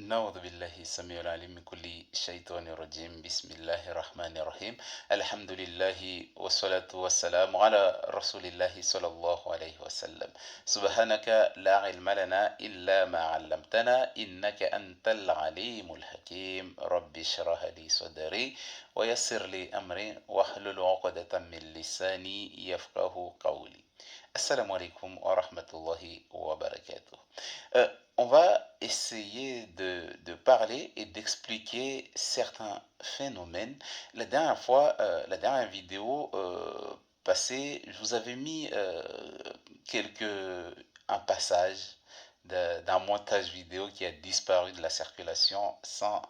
نعوذ بالله السميع العليم من كل شيطان رجيم بسم الله الرحمن الرحيم الحمد لله والصلاة والسلام على رسول الله صلى الله عليه وسلم سبحانك لا علم لنا إلا ما علمتنا إنك أنت العليم الحكيم رب اشرح لي صدري ويسر لي أمري واحلل عقدة من لساني يفقه قولي السلام عليكم ورحمة الله وبركاته. On va essayer de parler et d'expliquer certains phénomènes. La dernière vidéo passée, je vous avais mis un passage d'un montage vidéo qui a disparu de la circulation sans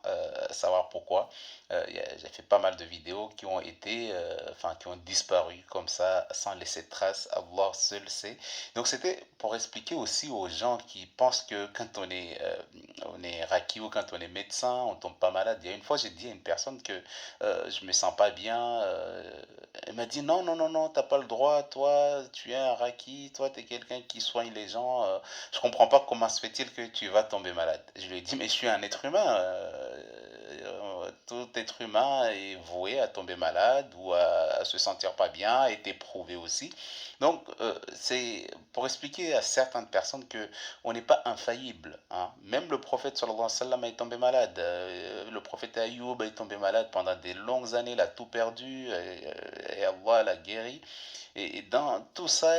savoir pourquoi. J'ai fait pas mal de vidéos qui ont qui ont disparu comme ça, sans laisser de traces. Allah seul sait. Donc c'était pour expliquer aussi aux gens qui pensent que quand on est raki ou quand on est médecin, on tombe pas malade. Il y a une fois, j'ai dit à une personne que je me sens pas bien. Elle m'a dit non, non, non, non, t'as pas le droit. Toi, tu es un raki. Toi, tu es quelqu'un qui soigne les gens. Je comprends pas comment se fait-il que tu vas tomber malade. Je lui ai dit mais je suis un être humain. Tout être humain est voué à tomber malade ou à se sentir pas bien, est éprouvé aussi. Donc, c'est pour expliquer à certaines personnes que on n'est pas infaillible, hein. Même le prophète sallallahu alayhi wa sallam est tombé malade. Le prophète Ayoub est tombé malade pendant des longues années, il a tout perdu et Allah l'a guéri. Et dans tout ça,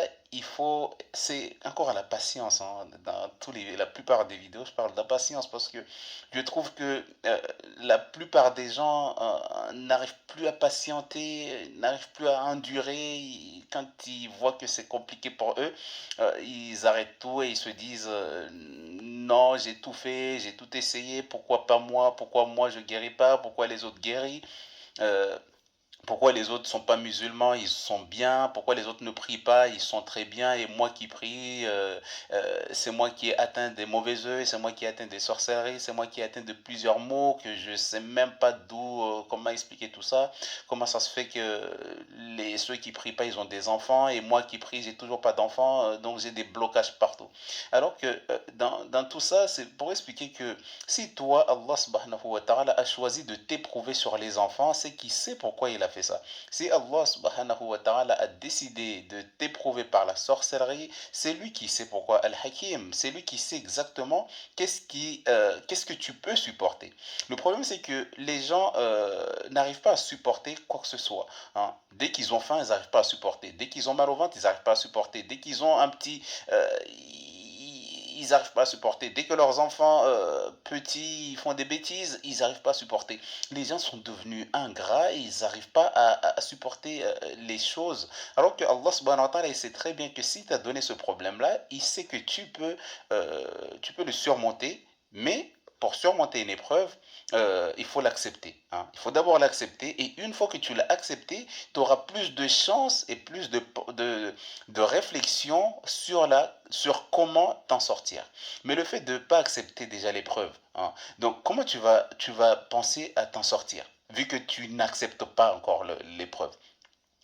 c'est encore à la patience, hein. Dans la plupart des vidéos, je parle de la patience parce que je trouve que la plupart des gens n'arrivent plus à patienter, n'arrivent plus à endurer. Quand ils voient que c'est compliqué pour eux, ils arrêtent tout et ils se disent non, j'ai tout fait, j'ai tout essayé, pourquoi pas moi, pourquoi moi je guéris pas, pourquoi les autres guérissent. Euh, Pourquoi les autres ne sont pas musulmans, ils sont bien. Pourquoi les autres ne prient pas, ils sont très bien. Et moi qui prie, c'est moi qui ai atteint des mauvais œufs, c'est moi qui ai atteint des sorcelleries, c'est moi qui ai atteint de plusieurs maux que je ne sais même pas d'où, comment expliquer tout ça. Comment ça se fait que ceux qui prient pas, ils ont des enfants et moi qui prie, j'ai toujours pas d'enfants, donc j'ai des blocages partout. Alors que dans tout ça, c'est pour expliquer que si toi, Allah subhanahu wa ta'ala a choisi de t'éprouver sur les enfants, c'est qu'il sait pourquoi il a fait ça. Si Allah subhanahu wa ta'ala a décidé de t'éprouver par la sorcellerie, c'est lui qui sait pourquoi. Al-Hakim, c'est lui qui sait exactement qu'est-ce que tu peux supporter. Le problème, c'est que les gens n'arrivent pas à supporter quoi que ce soit, hein. Dès qu'ils ont faim, ils n'arrivent pas à supporter. Dès qu'ils ont mal au ventre, ils n'arrivent pas à supporter. Dès qu'ils ont un petit... ils n'arrivent pas à supporter. Dès que leurs enfants petits font des bêtises, ils n'arrivent pas à supporter. Les gens sont devenus ingrats et ils n'arrivent pas à supporter les choses. Alors que Allah subhanahu wa ta'ala, il sait très bien que si tu as donné ce problème-là, il sait que tu peux le surmonter, mais pour surmonter une épreuve, il faut l'accepter, hein. Il faut d'abord l'accepter et une fois que tu l'as accepté, tu auras plus de chances et plus de réflexion sur comment t'en sortir. Mais le fait de ne pas accepter déjà l'épreuve, hein, donc comment tu vas penser à t'en sortir vu que tu n'acceptes pas encore l'épreuve?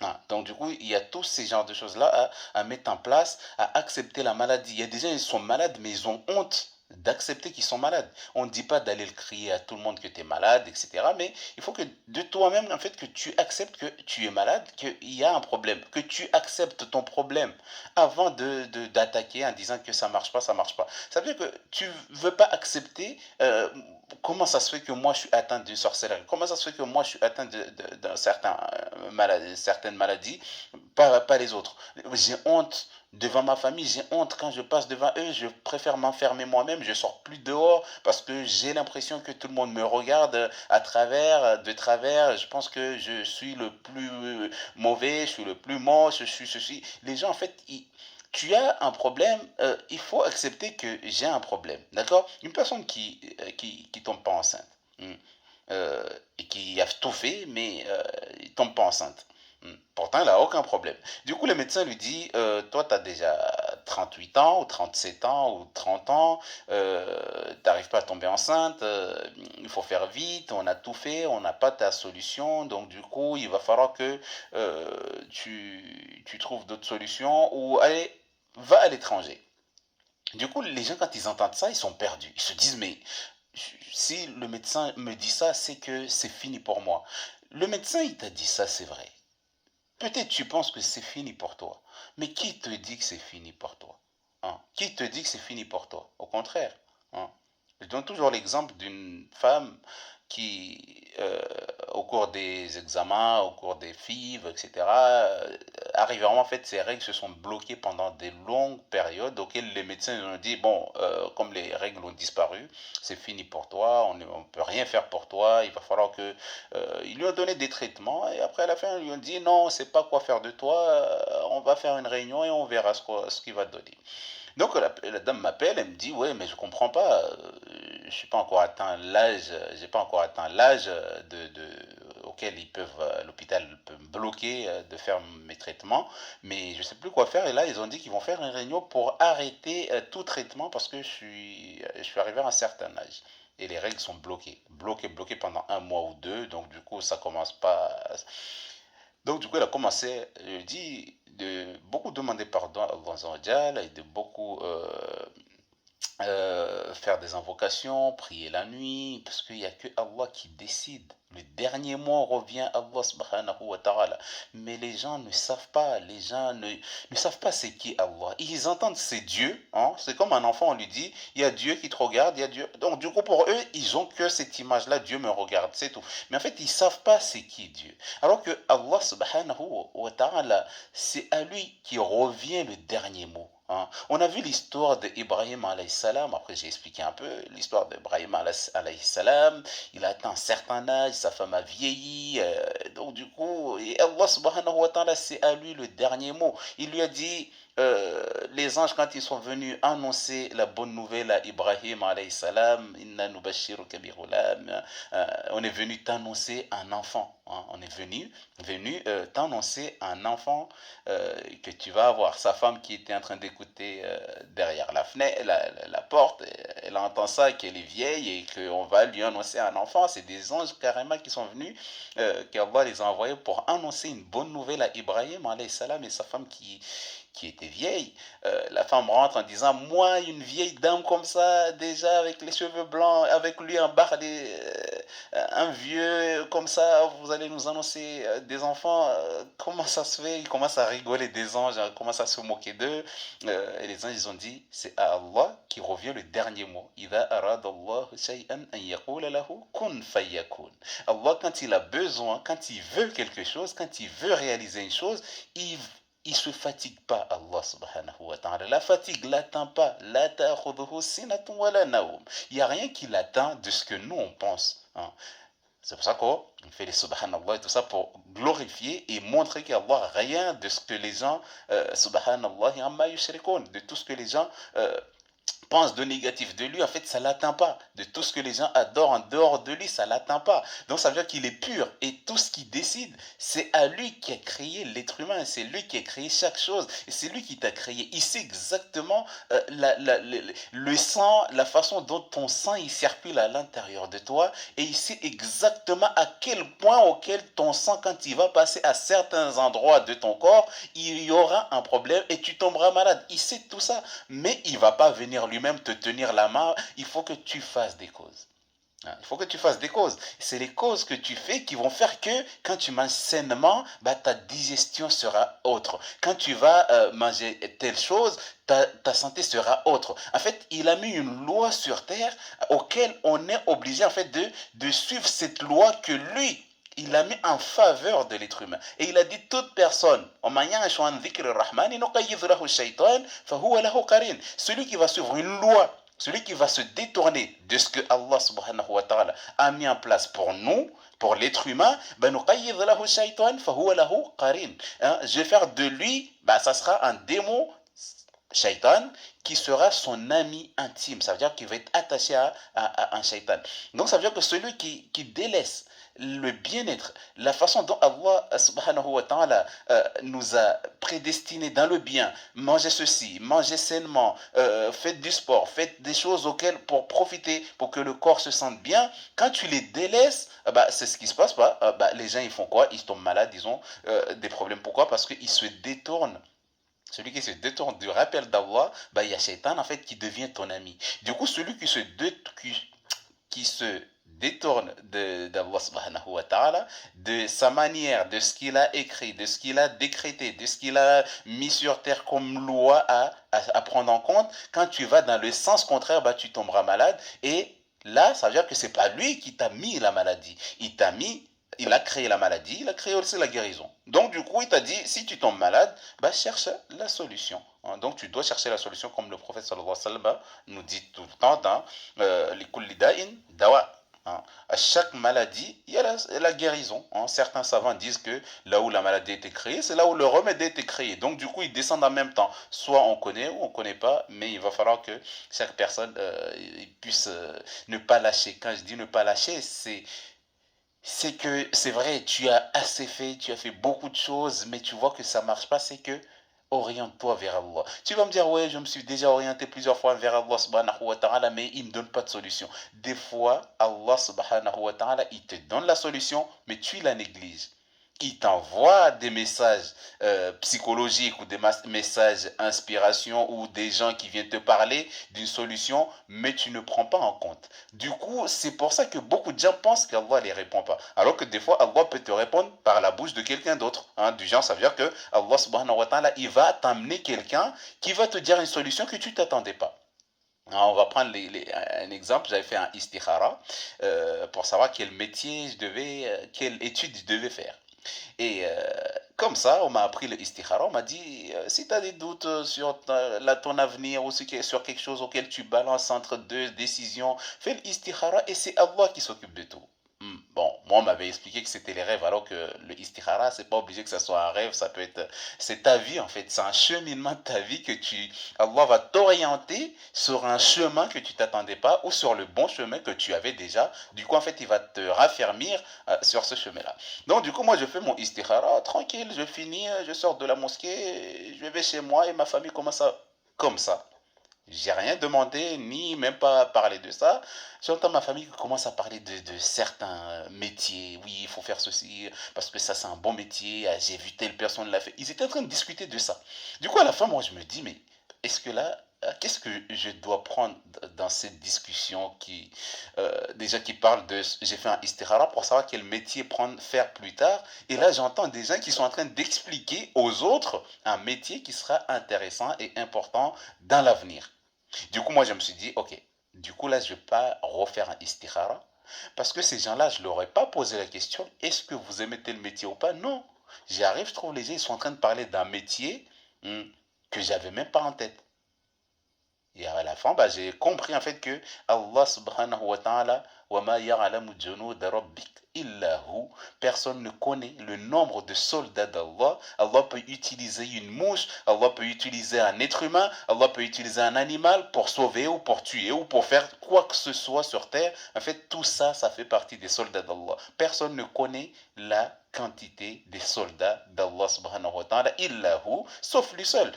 Ah, donc du coup, il y a tous ces genres de choses-là à mettre en place, à accepter la maladie. Il y a des gens, ils sont malades, mais ils ont honte d'accepter qu'ils sont malades. On ne dit pas d'aller le crier à tout le monde que tu es malade, etc. Mais il faut que de toi-même, en fait, que tu acceptes que tu es malade, qu'il y a un problème, que tu acceptes ton problème avant d'attaquer en disant que ça marche pas, ça marche pas. Ça veut dire que tu veux pas accepter comment ça se fait que moi je suis atteint d'une sorcellerie, comment ça se fait que moi je suis atteint d'un certain certaines maladies, pas les autres. J'ai honte devant ma famille, j'ai honte quand je passe devant eux, je préfère m'enfermer moi-même, je sors plus dehors parce que j'ai l'impression que tout le monde me regarde à travers, de travers, je pense que je suis le plus mauvais, je suis le plus moche, je suis ceci. Les gens en fait, tu as un problème, il faut accepter que j'ai un problème, d'accord? Une personne qui tombe pas enceinte, euh, et qui a tout fait, mais il tombe pas enceinte. Pourtant, elle n'a aucun problème. Du coup, le médecin lui dit, toi, tu as déjà 38 ans, ou 37 ans, ou 30 ans, tu n'arrives pas à tomber enceinte, il faut faire vite, on a tout fait, on n'a pas ta solution, donc du coup, il va falloir que tu trouves d'autres solutions, ou allez, va à l'étranger. Du coup, les gens, quand ils entendent ça, ils sont perdus. Ils se disent, mais Si le médecin me dit ça, c'est que c'est fini pour moi. Le médecin, il t'a dit ça, c'est vrai. Peut-être tu penses que c'est fini pour toi. Mais qui te dit que c'est fini pour toi? Hein? Qui te dit que c'est fini pour toi? Au contraire. Hein? Je donne toujours l'exemple d'une femme qui, au cours des examens, au cours des FIV, etc., arrivèrement, en fait, ses règles se sont bloquées pendant des longues périodes auxquelles les médecins ont dit, bon, comme les règles ont disparu, c'est fini pour toi, on ne peut rien faire pour toi, il va falloir que ils lui ont donné des traitements et après à la fin ils lui ont dit non, on ne sait pas quoi faire de toi, on va faire une réunion et on verra ce qu'il va donner. Donc la dame m'appelle, elle me dit ouais mais je comprends pas, je suis pas encore atteint l'âge, j'ai pas encore atteint l'âge auquel l'hôpital peut me bloquer de faire mes traitements, mais je sais plus quoi faire et là ils ont dit qu'ils vont faire une réunion pour arrêter tout traitement parce que je suis arrivé à un certain âge et les règles sont bloquées pendant un mois ou deux, donc du coup ça commence pas. Donc du coup elle a commencé, je dis, de beaucoup demander pardon à Allah et de beaucoup faire des invocations, prier la nuit, parce qu'il n'y a que Allah qui décide. Le dernier mot revient à Allah subhanahu wa ta'ala. Mais les gens ne savent pas, les gens ne savent pas c'est qui Allah. Ils entendent c'est Dieu, hein? C'est comme un enfant, on lui dit, il y a Dieu qui te regarde, il y a Dieu. Donc du coup pour eux, ils ont que cette image-là, Dieu me regarde, c'est tout. Mais en fait, ils ne savent pas c'est qui Dieu. Alors que Allah subhanahu wa ta'ala, c'est à lui qui revient le dernier mot. Hein. On a vu l'histoire d'Ibrahim alayhi salam, après j'ai expliqué un peu l'histoire d'Ibrahim alayhi salam, il a atteint un certain âge, sa femme a vieilli, donc du coup, et Allah subhanahu wa ta'ala, c'est à lui le dernier mot. Il lui a dit, les anges quand ils sont venus annoncer la bonne nouvelle à Ibrahim alayhi salam, Inna nubashiruka bi ghulam, on est venu t'annoncer un enfant, hein. On est venu t'annoncer un enfant que tu vas avoir. Sa femme qui était en train d'écouter derrière la fenêtre, la porte, elle entend ça, qu'elle est vieille et qu'on va lui annoncer un enfant. C'est des anges carrément qui sont venus, qu'Allah les a envoyés pour annoncer une bonne nouvelle à Ibrahim alayhi salam et sa femme qui était vieille. La femme rentre en disant, moi, une vieille dame comme ça, déjà avec les cheveux blancs, avec lui en bardé, un vieux comme ça, vous allez nous annoncer des enfants, comment ça se fait? Ils commencent à rigoler des anges, ils commencent à se moquer d'eux. Et les anges, ils ont dit, c'est à Allah qui revient le dernier mot. إِذَا أَرَادَ اللَّهُ شَيْئًا أَنْ يَقُولَ لَهُ كُنْ فَيَكُونَ. Allah, quand il a besoin, quand il veut quelque chose, quand il veut réaliser une chose, il se fatigue pas, Allah subhanahu wa ta'ala. La fatigue l'atteint pas. La ta'khudhuhu sinatun wa la nawm. Il n'y a rien qui l'atteint de ce que nous on pense. Hein. C'est pour ça qu'on fait les subhanallah et tout ça pour glorifier et montrer qu'Allah rien de ce que les gens, subhanallah, de tout ce que les gens pense de négatif de lui, en fait, ça ne l'atteint pas. De tout ce que les gens adorent en dehors de lui, ça ne l'atteint pas. Donc ça veut dire qu'il est pur. Et tout ce qu'il décide, c'est à lui qui a créé l'être humain. C'est lui qui a créé chaque chose. Et c'est lui qui t'a créé. Il sait exactement le sang, la façon dont ton sang il circule à l'intérieur de toi. Et il sait exactement à quel point auquel ton sang, quand il va passer à certains endroits de ton corps, il y aura un problème et tu tomberas malade. Il sait tout ça. Mais il ne va pas venir lui-même te tenir la main. Il faut que tu fasses des causes. Il faut que tu fasses des causes. C'est les causes que tu fais qui vont faire que quand tu manges sainement, bah, ta digestion sera autre. Quand tu vas manger telle chose, ta santé sera autre. En fait, il a mis une loi sur terre auquel on est obligé en fait de suivre cette loi que lui, il a mis en faveur de l'être humain. Et il a dit toute personne, celui qui va suivre une loi, celui qui va se détourner de ce que Allah subhanahu wa ta'ala a mis en place pour nous, pour l'être humain, je vais faire de lui, ça sera un démon shaitan qui sera son ami intime. Ça veut dire qu'il va être attaché à un shaitan. Donc ça veut dire que celui qui délaisse le bien-être, la façon dont Allah subhanahu wa ta'ala nous a prédestinés dans le bien, mangez ceci, mangez sainement, faites du sport, faites des choses auxquelles pour profiter, pour que le corps se sente bien, quand tu les délaisses, c'est ce qui se passe pas, les gens ils font quoi? Ils tombent malades, ils ont des problèmes. Pourquoi? Parce qu'ils se détournent. Celui qui se détourne du rappel d'Allah, il y a Shaitan en fait qui devient ton ami. Du coup, celui qui qui se détourne d'Allah subhanahu wa ta'ala, de sa manière, de ce qu'il a écrit, de ce qu'il a décrété, de ce qu'il a mis sur terre comme loi à prendre en compte, quand tu vas dans le sens contraire, bah, tu tomberas malade. Et là, ça veut dire que c'est pas lui qui t'a mis la maladie. Il a créé la maladie, il a créé aussi la guérison. Donc du coup, il t'a dit, si tu tombes malade, bah, cherche la solution. Donc tu dois chercher la solution comme le prophète sallallahu alayhi wa sallam nous dit tout le temps dans les kulli da'in dawa. À chaque maladie, il y a la guérison. Certains savants disent que là où la maladie a été créée, c'est là où le remède a été créé. Donc du coup, ils descendent en même temps. Soit on connaît ou on ne connaît pas, mais il va falloir que chaque personne puisse ne pas lâcher. Quand je dis ne pas lâcher, c'est que c'est vrai, tu as assez fait, tu as fait beaucoup de choses, mais tu vois que ça marche pas, c'est que oriente-toi vers Allah. Tu vas me dire, ouais, je me suis déjà orienté plusieurs fois vers Allah subhanahu wa ta'ala, mais il ne me donne pas de solution. Des fois, Allah subhanahu wa ta'ala, il te donne la solution, mais tu la négliges. Il t'envoie des messages psychologiques ou des messages inspiration ou des gens qui viennent te parler d'une solution, mais tu ne prends pas en compte. Du coup, c'est pour ça que beaucoup de gens pensent qu'Allah ne les répond pas. Alors que des fois, Allah peut te répondre par la bouche de quelqu'un d'autre. Du genre, ça veut dire que Allah subhanahu wa ta'ala, il va t'amener quelqu'un qui va te dire une solution que tu ne t'attendais pas. Alors, on va prendre un exemple. J'avais fait un istikhara pour savoir quel métier je devais, quelle étude je devais faire. Et comme ça, on m'a appris le istikhara. On m'a dit, si tu as des doutes sur ton avenir ou sur quelque chose auquel tu balances entre deux décisions, fais le istikhara et c'est Allah qui s'occupe de tout. Bon, moi, on m'avait expliqué que c'était les rêves, alors que le istikhara, c'est pas obligé que ça soit un rêve, ça peut être, c'est ta vie en fait, c'est un cheminement de ta vie Allah va t'orienter sur un chemin que tu t'attendais pas ou sur le bon chemin que tu avais déjà. Du coup, en fait, il va te raffermir sur ce chemin-là. Donc, du coup, moi, je fais mon istikhara, tranquille, je finis, je sors de la mosquée, je vais chez moi et ma famille commence à, comme ça. J'ai rien demandé, ni même pas parlé de ça. J'entends ma famille qui commence à parler de certains métiers. Oui, il faut faire ceci, parce que ça, c'est un bon métier. J'ai vu telle personne l'a fait. Ils étaient en train de discuter de ça. Du coup, à la fin, moi, je me dis, mais est-ce que là, qu'est-ce que je dois prendre dans cette discussion déjà qui parle de, j'ai fait un istihara pour savoir quel métier faire plus tard. Et là, j'entends des gens qui sont en train d'expliquer aux autres un métier qui sera intéressant et important dans l'avenir. Du coup, moi, je me suis dit, ok, du coup, là, je ne vais pas refaire un istikhara. Parce que ces gens-là, je ne leur ai pas posé la question, est-ce que vous aimez tel métier ou pas? Non. J'arrive, je trouve les gens, ils sont en train de parler d'un métier que j'avais même pas en tête. Et à la fin, bah, j'ai compris en fait que Allah subhanahu wa ta'ala, wa ma ya'lamu junuda rabbik illa hu, personne ne connaît le nombre de soldats d'Allah. Allah peut utiliser une mouche, Allah peut utiliser un être humain, Allah peut utiliser un animal pour sauver ou pour tuer ou pour faire quoi que ce soit sur terre. En fait, tout ça, ça fait partie des soldats d'Allah. Personne ne connaît la quantité des soldats d'Allah subhanahu wa ta'ala illa hu, sauf lui seul.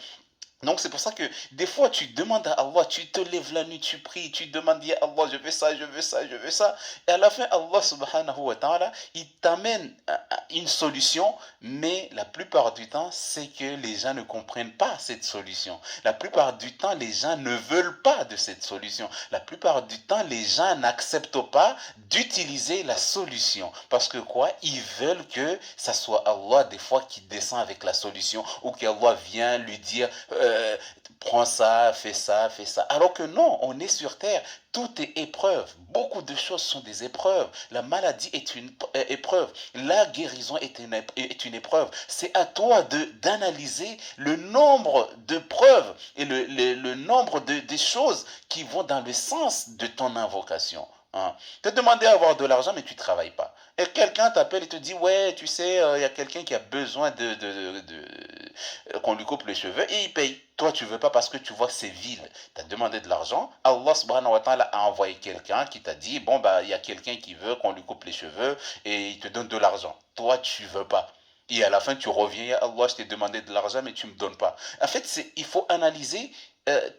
Donc c'est pour ça que des fois tu demandes à Allah, tu te lèves la nuit, tu pries, tu demandes à Allah, je veux ça, je veux ça, je veux ça. Et à la fin, Allah subhanahu wa ta'ala, il t'amène une solution, mais la plupart du temps, c'est que les gens ne comprennent pas cette solution. La plupart du temps, les gens ne veulent pas de cette solution. La plupart du temps, les gens n'acceptent pas d'utiliser la solution. Parce que quoi? Ils veulent que ça soit Allah des fois qui descend avec la solution ou qu'Allah vient lui dire prends ça, fais ça, fais ça. Alors que non, on est sur terre. Tout est épreuve. Beaucoup de choses sont des épreuves. La maladie est une épreuve. La guérison est une épreuve. C'est à toi d'analyser le nombre de preuves et le nombre des choses qui vont dans le sens de ton invocation. Te demander à avoir de l'argent, mais tu ne travailles pas. Et quelqu'un t'appelle et te dit, ouais, tu sais, il y a quelqu'un qui a besoin qu'on lui coupe les cheveux et il paye. Toi, tu ne veux pas parce que tu vois que c'est vil. Tu as demandé de l'argent. Allah subhanahu wa ta'ala a envoyé quelqu'un qui t'a dit, bon, bah, il y a quelqu'un qui veut qu'on lui coupe les cheveux et il te donne de l'argent. Toi, tu ne veux pas. Et à la fin, tu reviens, Allah, je t'ai demandé de l'argent, mais tu ne me donnes pas. En fait, il faut analyser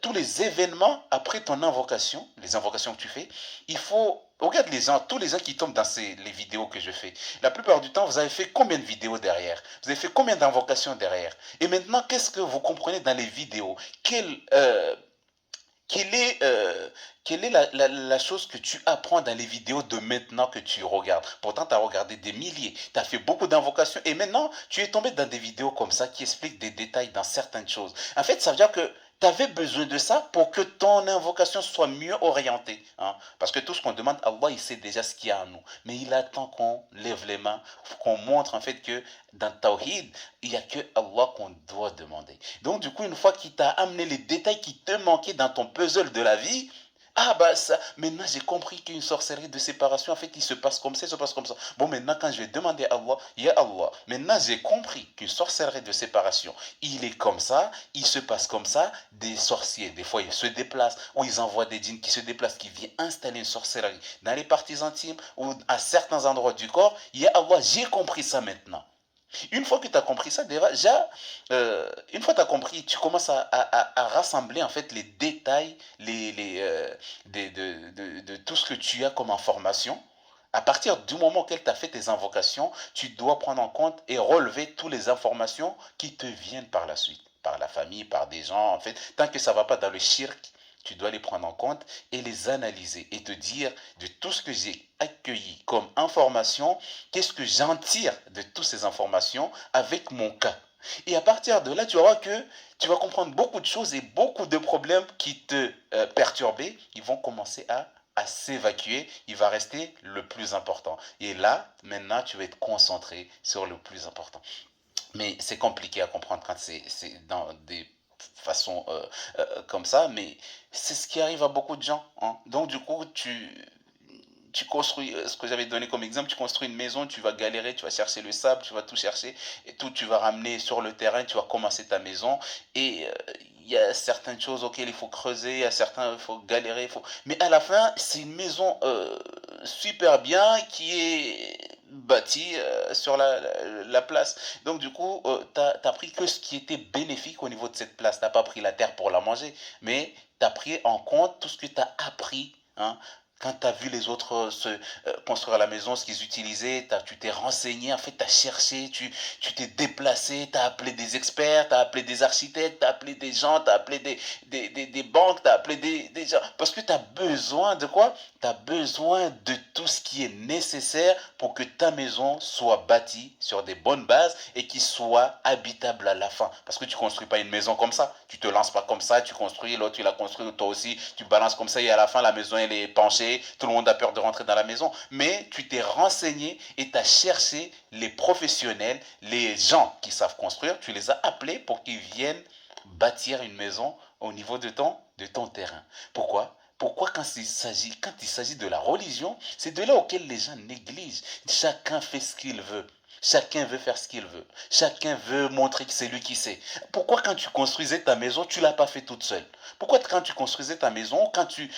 tous les événements après ton invocation, les invocations que tu fais. Il faut, regarde les gens, tous les gens qui tombent dans les vidéos que je fais. La plupart du temps, vous avez fait combien de vidéos derrière? Vous avez fait combien d'invocations derrière? Et maintenant, qu'est-ce que vous comprenez dans les vidéos? quelle est, euh, quelle est la chose que tu apprends dans les vidéos de maintenant que tu regardes? Pourtant, tu as regardé des milliers, tu as fait beaucoup d'invocations et maintenant, tu es tombé dans des vidéos comme ça qui expliquent des détails dans certaines choses. En fait, ça veut dire que tu avais besoin de ça pour que ton invocation soit mieux orientée, hein. Parce que tout ce qu'on demande à Allah, il sait déjà ce qu'il y a en nous. Mais il attend qu'on lève les mains, qu'on montre en fait que dans Tawhid, il n'y a que Allah qu'on doit demander. Donc du coup, une fois qu'il t'a amené les détails qui te manquaient dans ton puzzle de la vie, ah bah ça, maintenant j'ai compris qu'une sorcellerie de séparation, en fait, il se passe comme ça, il se passe comme ça. Bon, maintenant quand je vais demander à Allah, il y a Allah. Maintenant j'ai compris qu'une sorcellerie de séparation, il est comme ça, il se passe comme ça. Des sorciers, des fois ils se déplacent, ou ils envoient des djinns qui se déplacent, qui viennent installer une sorcellerie dans les parties intimes, ou à certains endroits du corps. Il y a Allah, j'ai compris ça maintenant. Une fois que tu as compris ça, déjà, une fois que tu as compris, tu commences à rassembler en fait les détails de tout ce que tu as comme information. À partir du moment auquel tu as fait tes invocations, tu dois prendre en compte et relever toutes les informations qui te viennent par la suite, par la famille, par des gens. En fait, tant que ça ne va pas dans le shirk, tu dois les prendre en compte et les analyser et te dire de tout ce que j'ai accueilli comme information, qu'est-ce que j'en tire de toutes ces informations avec mon cas. Et à partir de là, tu vas voir que tu vas comprendre beaucoup de choses et beaucoup de problèmes qui te perturbaient, ils vont commencer à s'évacuer. Il va rester le plus important. Et là, maintenant, tu vas être concentré sur le plus important. Mais c'est compliqué à comprendre quand c'est dans des façons comme ça, mais c'est ce qui arrive à beaucoup de gens, hein. Donc du coup, tu construis, ce que j'avais donné comme exemple, tu construis une maison, tu vas galérer, tu vas chercher le sable, tu vas tout chercher, et tout tu vas ramener sur le terrain, tu vas commencer ta maison, et il y a certaines choses auxquelles il faut creuser, il y a certains, il faut galérer, mais à la fin, c'est une maison super bien qui est bâtie sur la place. Donc du coup, tu as pris que ce qui était bénéfique au niveau de cette place. Tu n'as pas pris la terre pour la manger, mais tu as pris en compte tout ce que tu as appris, hein, quand tu as vu les autres construire la maison, ce qu'ils utilisaient, tu t'es renseigné, en fait, tu as cherché, tu t'es déplacé, tu as appelé des experts, tu as appelé des architectes, tu as appelé des gens, tu as appelé des banques, tu as appelé des gens. Parce que tu as besoin de quoi? Tu as besoin de tout ce qui est nécessaire pour que ta maison soit bâtie sur des bonnes bases et qui soit habitable à la fin. Parce que tu ne construis pas une maison comme ça. Tu te lances pas comme ça, tu construis, l'autre tu l'as construit, toi aussi, tu balances comme ça et à la fin la maison elle est penchée, tout le monde a peur de rentrer dans la maison. Mais tu t'es renseigné et tu as cherché les professionnels, les gens qui savent construire, tu les as appelés pour qu'ils viennent bâtir une maison au niveau de ton terrain. Pourquoi? Pourquoi quand il s'agit de la religion, c'est de là auquel les gens négligent. Chacun fait ce qu'il veut. Chacun veut faire ce qu'il veut. Chacun veut montrer que c'est lui qui sait. Pourquoi quand tu construisais ta maison, tu ne l'as pas fait toute seule? Pourquoi quand tu construisais ta maison, quand tu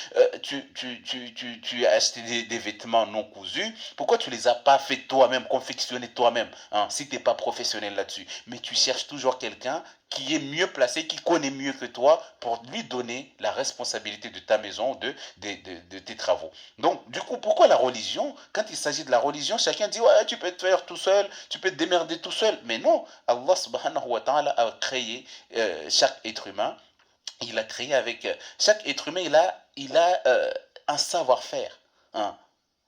as acheté des vêtements non cousus, pourquoi tu ne les as pas fait toi-même, confectionnés toi-même, hein, si tu n'es pas professionnel là-dessus? Mais tu cherches toujours quelqu'un qui est mieux placé, qui connaît mieux que toi pour lui donner la responsabilité de ta maison, de tes travaux. Donc, du coup, pourquoi la religion? Quand il s'agit de la religion, chacun dit, ouais, tu peux te faire tout seul, tu peux te démerder tout seul. Mais non, Allah subhanahu wa ta'ala a créé chaque être humain. Il a créé avec chaque être humain, il a un savoir-faire, hein.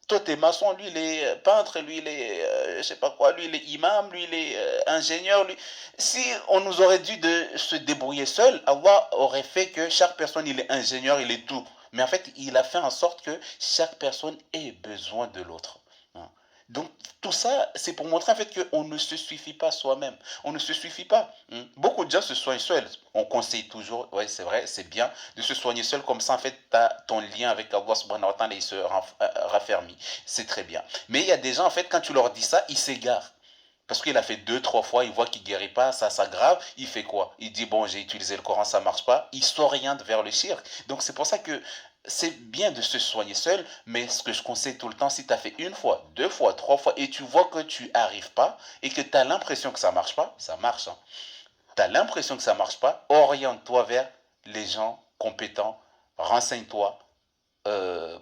Toi, t'es maçon, lui, il est peintre, lui, il est, je sais pas quoi, lui, il est imam, lui, il est ingénieur. Lui. Si on nous aurait dit de se débrouiller seul, Allah aurait fait que chaque personne, il est ingénieur, il est tout. Mais en fait, il a fait en sorte que chaque personne ait besoin de l'autre, hein. Donc, tout ça, c'est pour montrer en fait qu'on ne se suffit pas soi-même. On ne se suffit pas, hein. Beaucoup de gens se soignent seuls. On conseille toujours, ouais, c'est vrai, c'est bien de se soigner seul. Comme ça, en fait, tu as ton lien avec Allah subhanahu wa ta'ala, il se raffermit. C'est très bien. Mais il y a des gens, en fait, quand tu leur dis ça, ils s'égarent. Parce qu'il a fait deux, trois fois, il voit qu'il ne guérit pas, ça s'aggrave, il fait quoi? Il dit, bon, j'ai utilisé le Coran, ça ne marche pas. Il s'oriente vers le shirk. Donc c'est pour ça que c'est bien de se soigner seul, mais ce que je conseille tout le temps, si tu as fait une fois, deux fois, trois fois, et tu vois que tu arrives pas, et que tu as l'impression que ça marche pas, ça marche, hein. Tu as l'impression que ça marche pas, oriente-toi vers les gens compétents, renseigne-toi,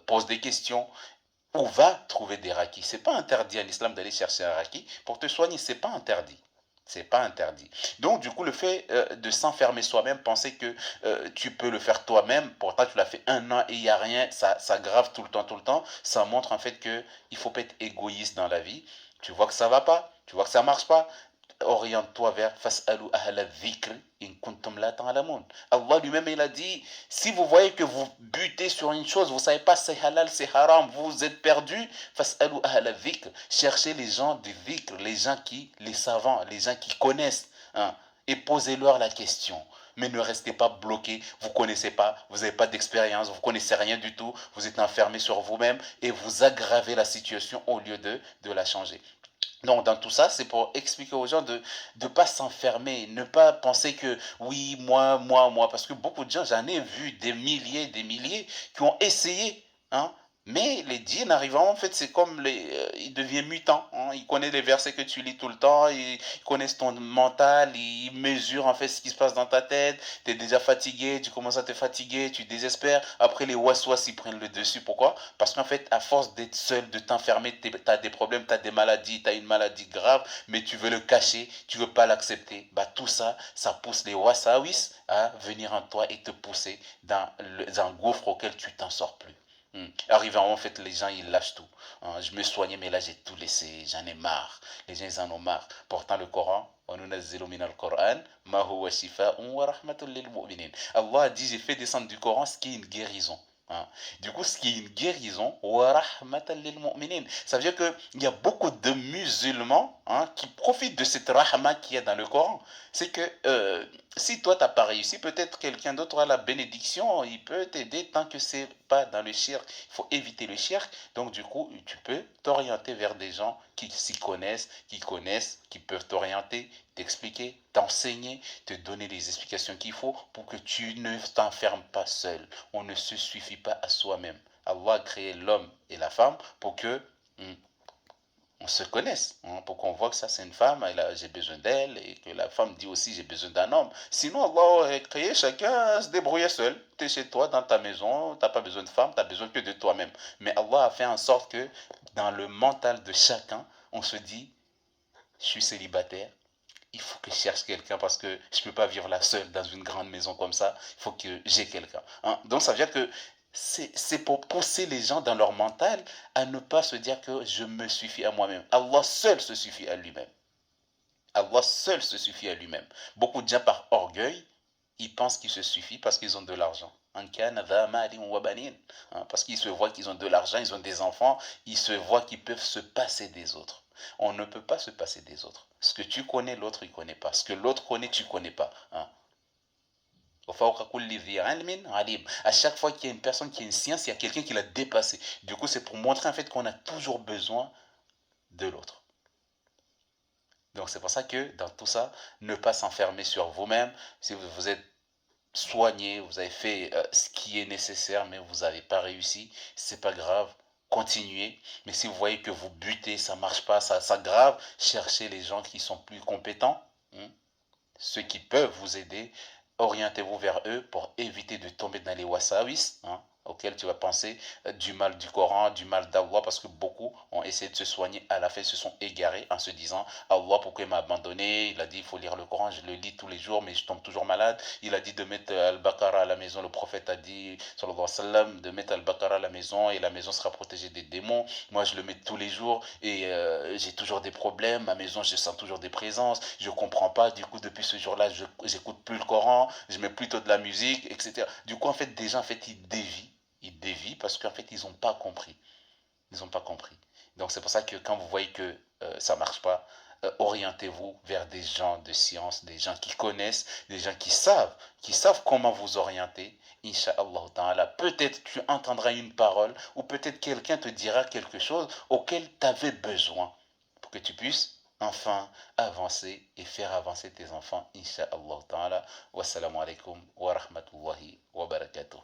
pose des questions, ou va trouver des rakis. C'est pas interdit à l'islam d'aller chercher un raki pour te soigner, c'est pas interdit. C'est pas interdit. Donc, du coup, le fait de s'enfermer soi-même, penser que tu peux le faire toi-même, pourtant tu l'as fait un an et il n'y a rien, ça grave tout le temps, ça montre en fait qu'il ne faut pas être égoïste dans la vie. Tu vois que ça va pas, tu vois que ça marche pas, oriente-toi vers fas'alu ahla dhikr in kuntum la ta'lamun. Allah lui-même il a dit, si vous voyez que vous butez sur une chose, vous savez pas c'est halal, c'est haram, vous êtes perdu, fas'alu ahla dhikr. Cherchez les gens du dhikr, les savants, les gens qui connaissent, hein, et posez-leur la question. Mais ne restez pas bloqué, vous ne connaissez pas, vous n'avez pas d'expérience, vous ne connaissez rien du tout, vous êtes enfermé sur vous-même et vous aggravez la situation au lieu de la changer. Donc, dans tout ça, c'est pour expliquer aux gens de ne pas s'enfermer, ne pas penser que oui, moi, parce que beaucoup de gens, j'en ai vu des milliers qui ont essayé, hein, mais les djinns arrivant, en fait, c'est comme ils deviennent mutants, hein, ils connaissent les versets que tu lis tout le temps, ils connaissent ton mental, ils mesurent en fait ce qui se passe dans ta tête, tu es déjà fatigué, tu commences à te fatiguer, tu désespères, après les waswas, ils prennent le dessus, pourquoi? Parce qu'en fait, à force d'être seul, de t'enfermer, tu as des problèmes, tu as des maladies, tu as une maladie grave, mais tu veux le cacher, tu veux pas l'accepter. Bah, tout ça, ça pousse les wasawis à venir en toi et te pousser dans un gouffre auquel tu t'en sors plus. Arrivé en fait, les gens ils lâchent tout. Hein, je me soignais, mais là j'ai tout laissé, j'en ai marre. Les gens ils en ont marre. Pourtant, le Coran, Allah a dit j'ai fait descendre du Coran ce qui est une guérison. Hein. Du coup, ce qui est une guérison, ça veut dire qu'il y a beaucoup de musulmans, hein, qui profitent de cette rahma qu'il y a dans le Coran. C'est que si toi, tu n'as pas réussi, peut-être quelqu'un d'autre a la bénédiction, il peut t'aider tant que c'est pas dans le shirk. Il faut éviter le shirk. Donc, du coup, tu peux t'orienter vers des gens qui s'y connaissent, qui peuvent t'orienter, t'expliquer, t'enseigner, te donner les explications qu'il faut pour que tu ne t'enfermes pas seul. On ne se suffit pas à soi-même. Allah a créé l'homme et la femme pour que on se connaisse, hein, pour qu'on voit que ça c'est une femme, j'ai besoin d'elle, et que la femme dit aussi j'ai besoin d'un homme. Sinon, Allah aurait créé chacun à se débrouiller seul. Tu es chez toi, dans ta maison, tu n'as pas besoin de femme, tu as besoin que de toi-même. Mais Allah a fait en sorte que dans le mental de chacun, on se dit, je suis célibataire, il faut que je cherche quelqu'un parce que je ne peux pas vivre là seul dans une grande maison comme ça. Il faut que j'ai quelqu'un. Hein. Donc ça veut dire que c'est pour pousser les gens dans leur mental à ne pas se dire que je me suffis à moi-même. Allah seul se suffit à lui-même. Allah seul se suffit à lui-même. Beaucoup de gens par orgueil, ils pensent qu'ils se suffisent parce qu'ils ont de l'argent. Hein, parce qu'ils se voient qu'ils ont de l'argent, ils ont des enfants, ils se voient qu'ils peuvent se passer des autres. On ne peut pas se passer des autres. Ce que tu connais, l'autre ne connaît pas. Ce que l'autre connaît, tu ne connais pas. Hein. À chaque fois qu'il y a une personne qui a une science, il y a quelqu'un qui l'a dépassé. Du coup, c'est pour montrer en fait qu'on a toujours besoin de l'autre. Donc c'est pour ça que dans tout ça, ne pas s'enfermer sur vous-même. Si vous êtes soigné, vous avez fait ce qui est nécessaire, mais vous n'avez pas réussi, c'est pas grave. Continuez. Mais si vous voyez que vous butez, ça marche pas, ça grave, cherchez les gens qui sont plus compétents, hein, ceux qui peuvent vous aider. Orientez-vous vers eux pour éviter de tomber dans les wasawis, hein, auxquels tu vas penser du mal du Coran, du mal d'Allah, parce que beaucoup ont essayé de se soigner, à la fin se sont égarés en se disant Allah, pourquoi il m'a abandonné? Il a dit il faut lire le Coran, je le lis tous les jours, mais je tombe toujours malade. Il a dit de mettre Al-Baqarah à la maison, le prophète a dit sallallahu alayhi wa sallam, de mettre Al-Baqarah à la maison et la maison sera protégée des démons. Moi, je le mets tous les jours et j'ai toujours des problèmes. Ma maison, je sens toujours des présences. Je comprends pas. Du coup, depuis ce jour-là, je n'écoute plus le Coran. Je mets plutôt de la musique, etc. Du coup, en fait, des gens, en fait, ils dévient. Ils dévient parce qu'en fait, ils n'ont pas compris. Ils n'ont pas compris. Donc, c'est pour ça que quand vous voyez que ça ne marche pas, orientez-vous vers des gens de science, des gens qui connaissent, des gens qui savent comment vous orienter. Inch'Allah ta'ala, peut-être tu entendras une parole ou peut-être quelqu'un te dira quelque chose auquel tu avais besoin pour que tu puisses enfin avancer et faire avancer tes enfants. Inch'Allah ta'ala. Wassalamu alaikum wa rahmatullahi wa barakatuh.